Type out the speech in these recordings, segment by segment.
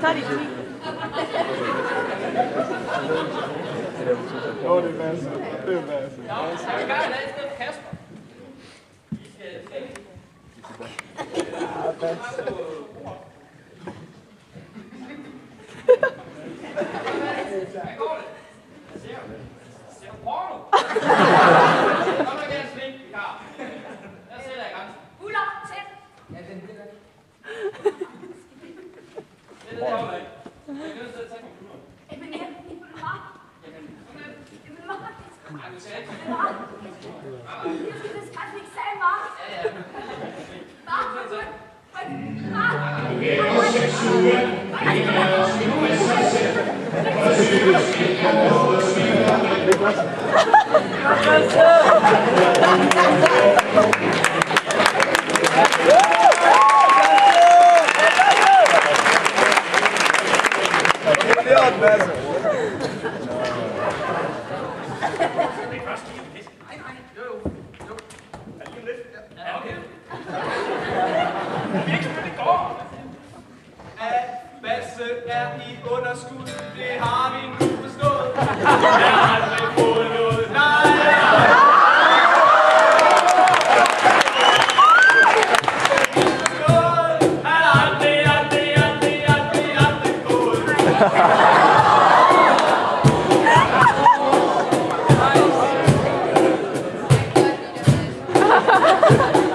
tager de 10. Åh, det er Basse. Det er Basse. Jeg vil gerne have et sted for Kasper. I skal ikke. Ja, Basse. Hvad går det? Hvad ser du? Ser du porno? Kom nu igen, sving, vikar. Jeg sætter i gang. Uller, tæt. Ja, den er det. Det kommer ikke. Jeg er nødt til at tage computeren. Jamen, jeg vil meget. Jamen, kom med. Jeg vil meget. Nej, du skal ikke. Jeg vil meget. Jeg skal det skræft ikke sige meget. Ja, ja. Basse er i underskud, det har vi nu forstået. Jeg har aldrig fået noget, nej. Han har aldrig fået.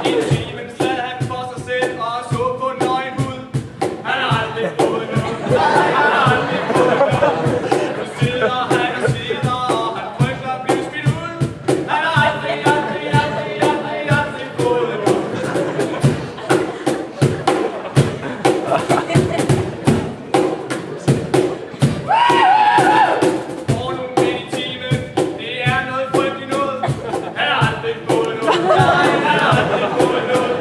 I timen sad han for sig selv og så på nøgenhud. Han har aldrig fået noget. Han har aldrig fået noget. Nu sidder han og sidder, og han frygter at blive smidt ud. Han har aldrig fået noget. Og nu midt i timen, det er noget frygteligt noget. Han har aldrig fået noget. Nej, han har aldrig fået noget.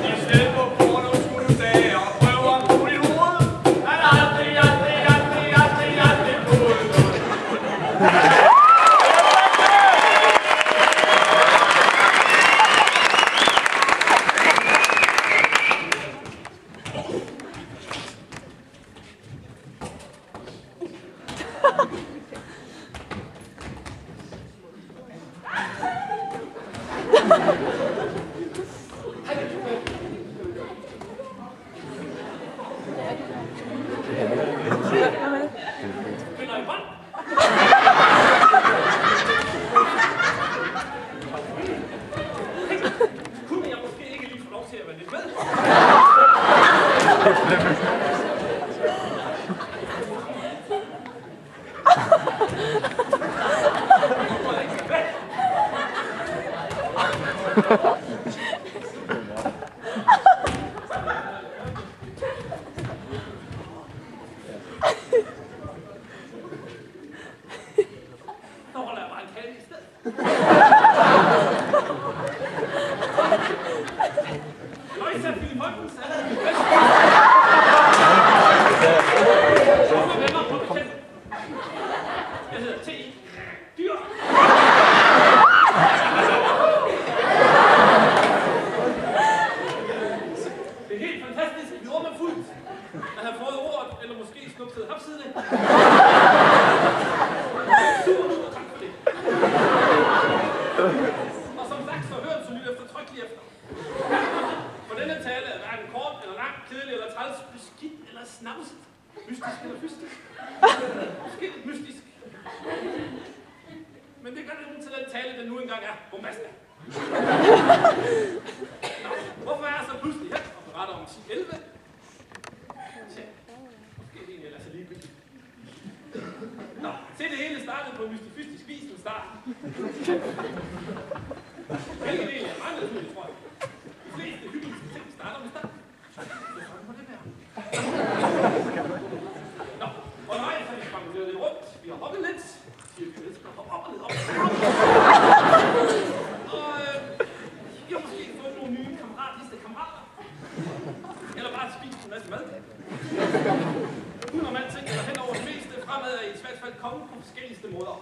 I stedet for porno skulle du tage og prøve at bruge dit hoved. Han har aldrig fået noget. Finder I bånd? Kunne jeg måske ikke lige få lov til at være lidt med? Så holder jeg bare en tale i stedet. Og især Philip Holmens er der. Venner på bekendte. Jeg hedder T.I. Dyr. Det er helt fantastisk. Vi rummer fuldt. Man har fået ordet, eller måske snupset hapsiden. Super, tak for det. Og som sagt, så hør så lyt eftertrykkelig efter. For denne tale er hverken kort eller lang, kedelig eller træls, beskidt eller snavset, mystisk eller fystisk. Måske lidt mystisk. Men det gør det til den tale, den nu engang er bombastisk. Hvorfor er jeg så pludselig her og beretter om 10-11? Tja, måske det egentlig altså ligegyldigt. Nå, se det hele startede på mystifistisk vis med starten. Hvilket egentlig er meget naturligt, tror jeg. De fleste hyggeligste ting starter med starten. Så sådan må det være. Nå, undervejs har vi spankuleret lidt rundt. Vi har hoppet lidt. Siger vi elsker at hoppe op og ned op. Og vi har måske fået nogle nye kammerater. Eller bare spist en masse mad. Hun og mand tænker hen over det meste fremad er i hvert fald komme på forskelligste måder.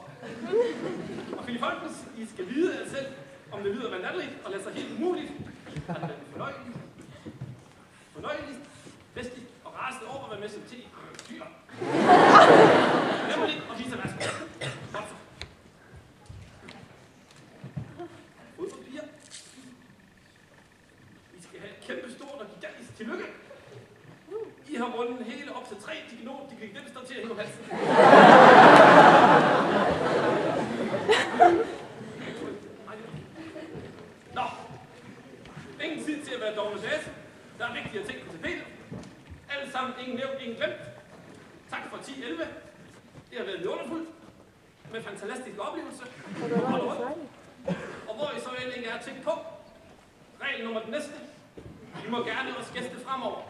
Og Philip Holmens, I skal vide af selv, om det lyder vandalligt og lader sig helt umuligt, at man fornøjeligt, festligt og rasende over at være med med som te. Dyr. Lad mig lidt og vise værsken. Godt så. Fodpapir. I skal have et kæmpe stort og gigantisk tillykke. I har vundet hele op til 3 dignonster til at hænge på halsen. Nå. Ingen tid til at være dogmatiseret. Der er vigtige ting på tapetet. Alle sammen, ingen nævnt, ingen glemt. Tak for 10-11. Det har været vidunderfuldt. Med fantastiske oplevelser. Og hvor I så end ikke er tænkt på. Regel nummer den næste. I må gerne også gæste fremover.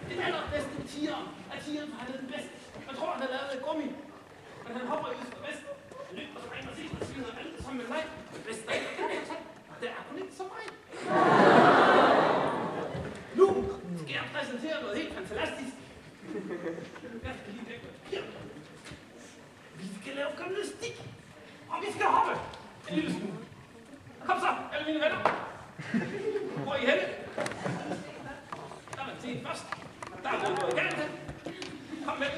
Den allerbedste tiger er tigeren, for han er den bedste. Man tror, han har lavet af gummi. Men han hopper i øst og vest. Han løber og springer sig og sviner alt sammen med mig. Hvis der ikke er det, der er kun ikke så meget. Nu skal jeg præsentere noget helt fantastisk. Jeg skal lige væk med papir. Vi skal lave gymnastik. Og vi skal hoppe en lille smule. Kom så, alle mine venner. Hvor er I henne? Der er man set først. Der er noget galt hen. Kom med.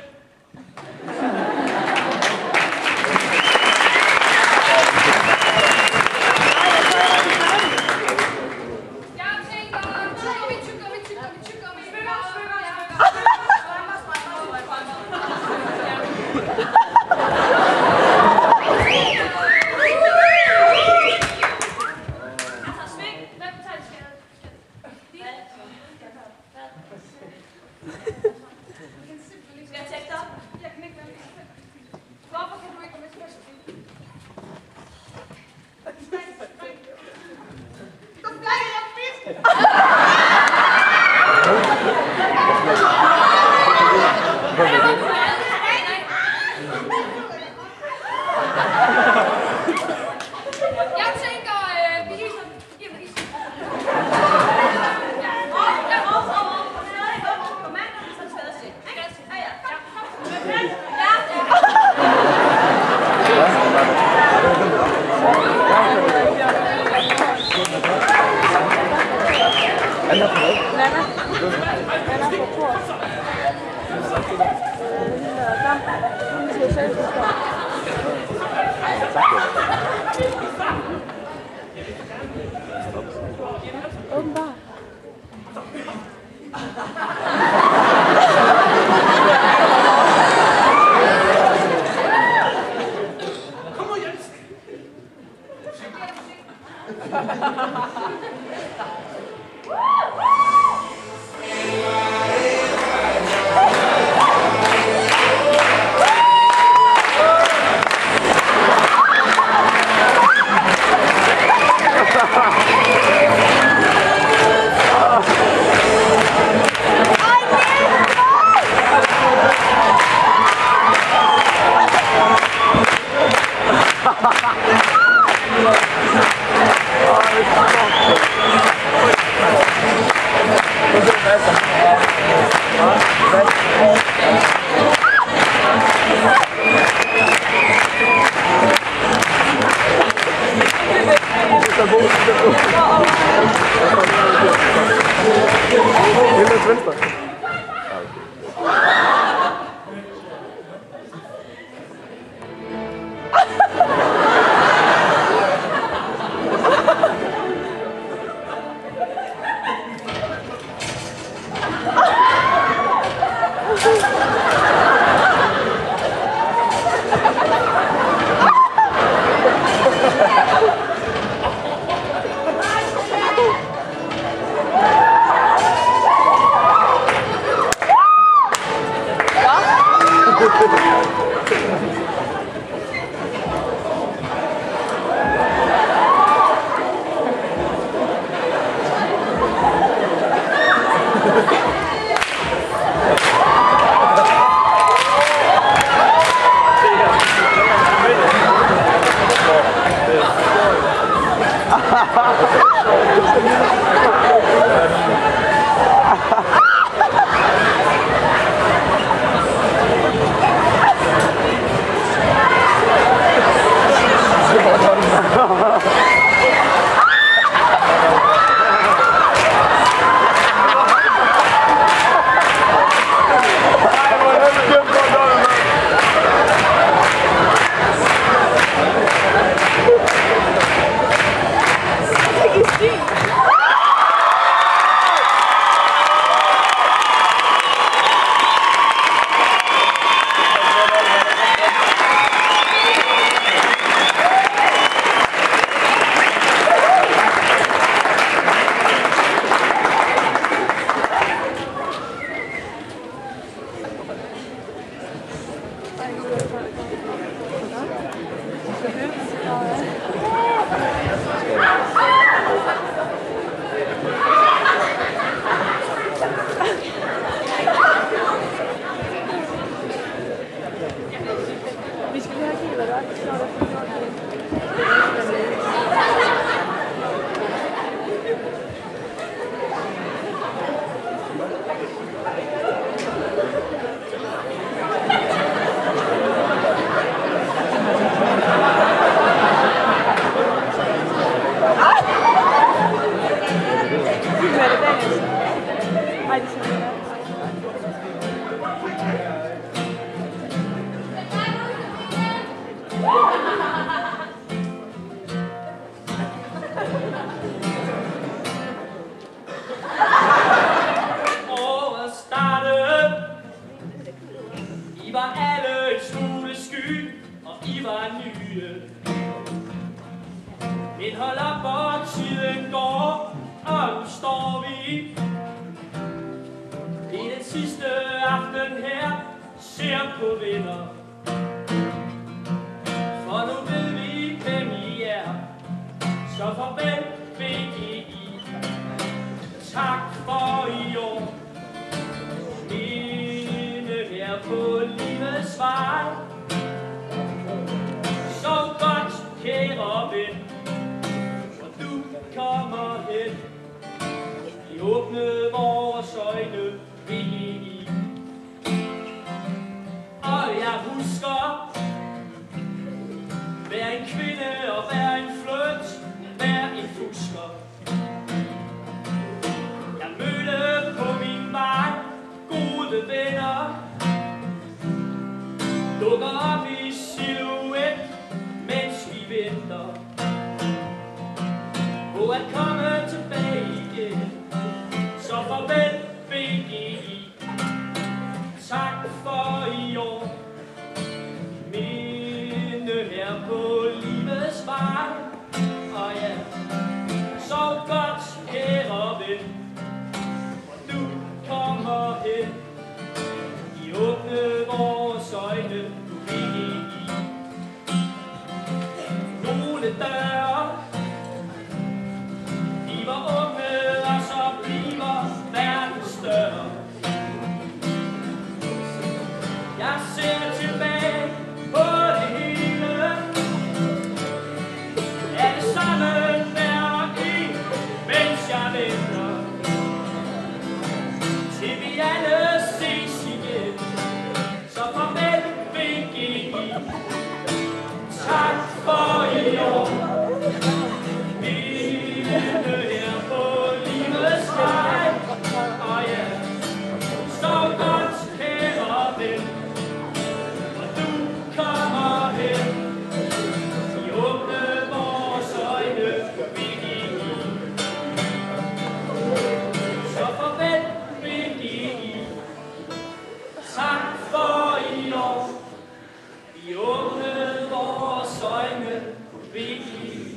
Året startede. I var alle en smule sky, og I var nye. Men hold op, hvor tiden går, og nu står vi. Det er den sidste aften her, ser på venner. For nu ved vi, hvem I er. Så farvel, BGI. Tak for i år. Mine her på livets vej. Så godt, kære ven, hvor du kommer hen. Vi åbnede vores øjne, BGI. Og jeg husker hver en kvinde og hver en flirt, hver en fusker. Jeg mødte på min vej gode venner, dukker op i silhuet, mens vi venter på at komme tilbage igen. Så farvel, BGI. Tak for i år. Minde her på livets vej. Og ja, så godt, kære ven, hvor du kommer hen. I åbne vores øjne, du BGI. Nogle døre, de var åbne, og så bliver verden større. Jeg ser tilbage på det hele. Er det sammen hver en, mens jeg venter, til vi alle ses igen. Så farvel, BGI. Tak for i år. Mine her på livets vej. Og ja, så godt, kære ven, hvor du kommer hen. Vi åbne vores øjne, BGI. Så farvel, BGI. Tak for i år. Vi åbne vores øjne, BGI.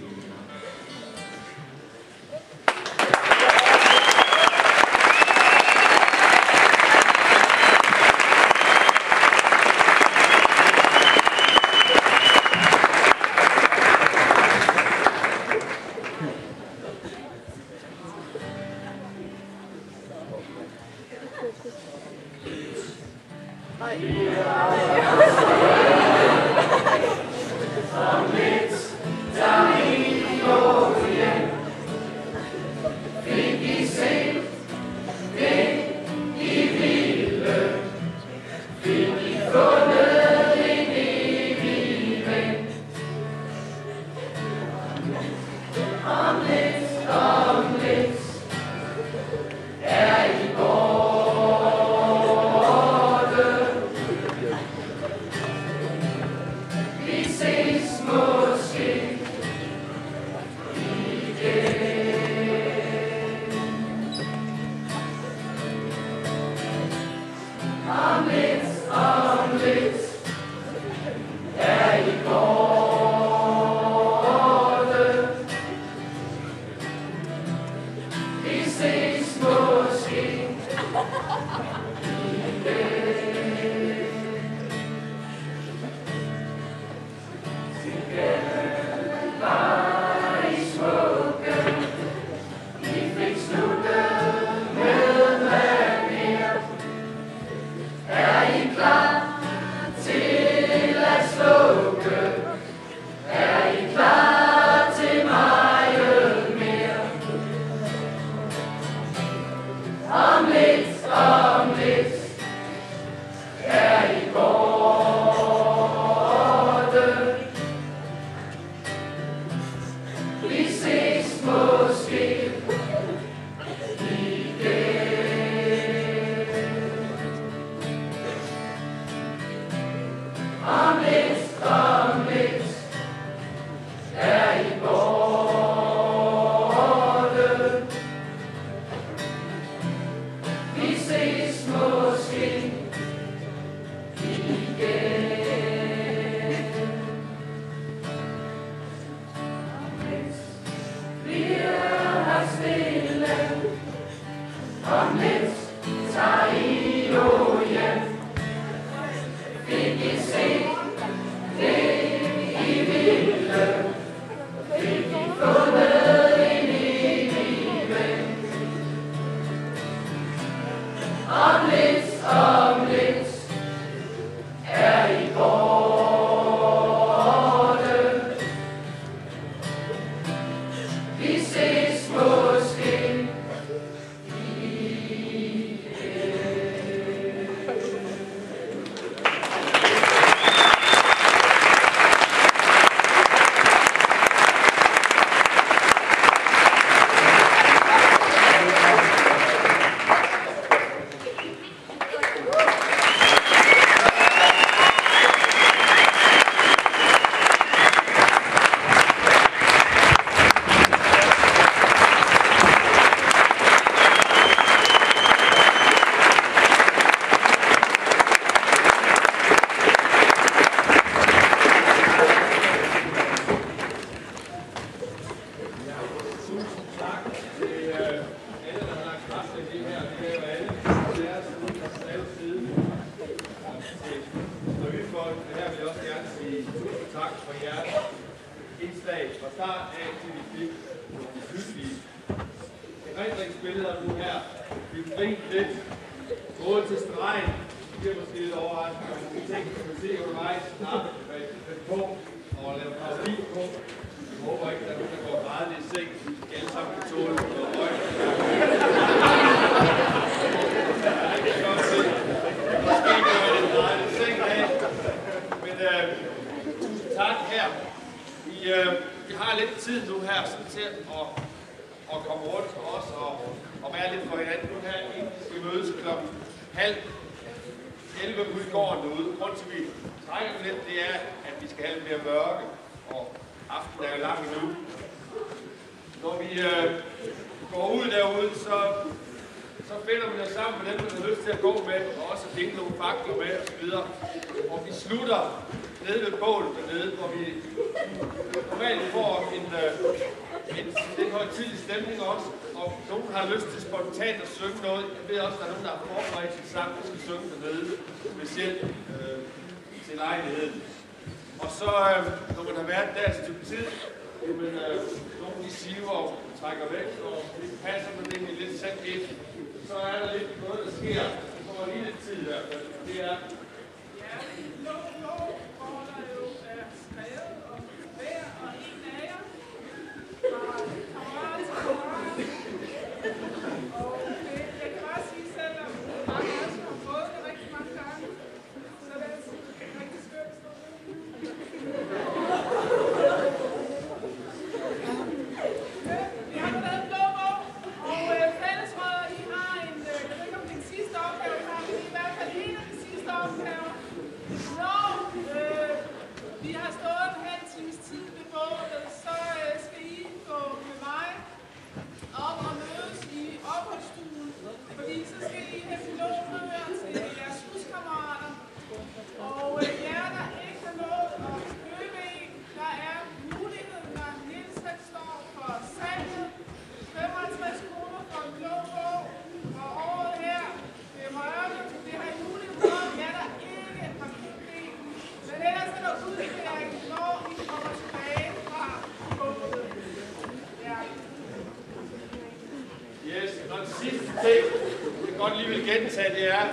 Det er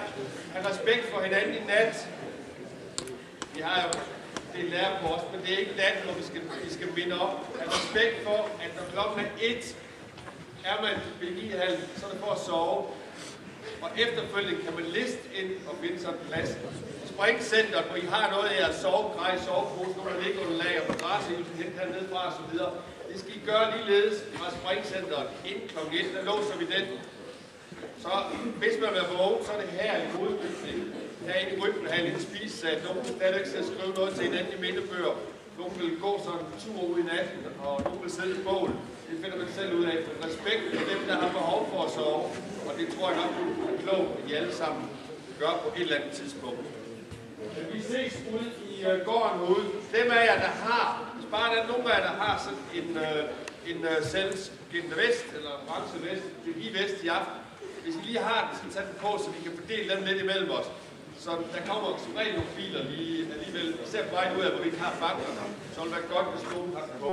at respekt for hinanden i nat. Vi har jo det lærer på os, men det er ikke nat, hvor vi skal minde op. At respekt for, at når klokken er 1, er man ved Biologihallen, så er det for at sove. Og efterfølgende kan man liste ind og finde sig en plads. Springcenteret, hvor I har noget af jeres sovegrej, sovepose, nogle der ligger under lag og madrasse, I kan hente hernede fra osv. Det skal I gøre ligeledes fra Springcenteret. Inden kl. 1, der låser vi den. Så hvis man er vågen, så er det her i hovedbygningen. Herinde i Rytmen har en lille spisesal. Nogle vil stadigvæk skal skrive noget til hinanden i mindebøger. Nogle vil gå sådan en tur ud i natten, og nogle vil sidde i bål. Det finder man selv ud af. For respekt for dem, der har behov for at sove. Og det tror jeg nok er klogt, at I alle sammen gør på et eller andet tidspunkt. Vi ses ude i gården herude. Dem af jer, der har, hvis bare der er nogen af jer, der har sådan en selvskinnende vest, eller orange vest, det er vest i aften. Hvis I lige har den, så tag den på, så vi kan fordele dem lidt imellem os. Så der kommer som regel nogle biler lige alligevel, især på vej ud af, hvor vi ikke har bankerne. Så vil det være godt, hvis nogen har den på.